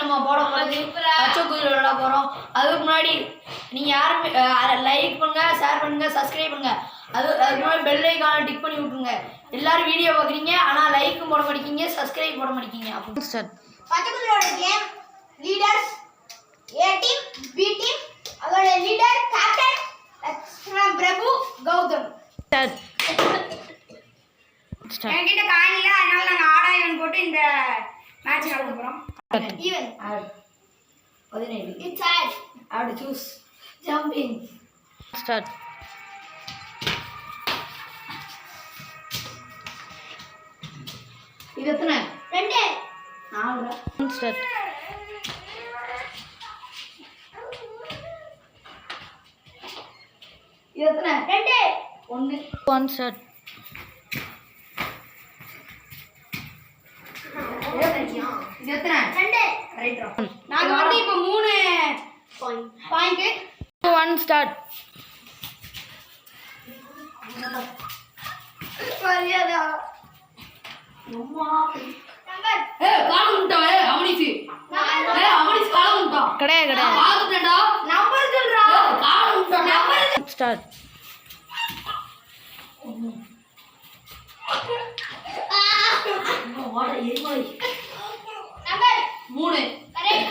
நம்ம போட போகிறது பச்சை குதிரை விளையாட போகிறோம். அதுக்கு முன்னாடி நீங்கள் யாரும் லைக் பண்ணுங்கள், ஷேர் பண்ணுங்கள், சப்ஸ்கிரைப் பண்ணுங்கள். அதுக்கு முன்னாடி பெல் ஐக்கானை டிக் பண்ணி விட்ருங்க. எல்லாரும் வீடியோ பார்க்குறீங்க, ஆனால் லைக்கும் போட மாட்டேங்கிங்க, சப்ஸ்கிரைப் போட மாட்டேங்கிங்க. அப்போ சார் பச்சை குதிரையோட game leaders A team B team. அதோட லீடர் கேப்டன் லட்சுமணன் பிரபு கௌதம். என்கிட்ட காயின் இல்லை, அதனால நாங்கள் ஆடாயிரம் போட்டு இந்த மேட்ச் ஆட போகிறோம். Even 17 it's odd odd choose jumping start. இது எத்தனை? 2 4 ஸ்டார்ட். இது எத்தனை? 2 1 ஸ்டார்ட். இது எத்தனை? 2 ரைட். நாங்க வந்து இப்போ 3 பாயிண்ட் 1 ஸ்டார்ட். சரியாதா அம்மா நம்பர் காலம் விட்டா அவனிசி அவனிசி காலம் விட்டா கிடையாது பாத்துட்டடா. நம்பர் சொல்றா. காலம் விட்டா நம்பர் ஸ்டார்ட். வாடா எரிமலை நம்பர் 3 கரெக்ட்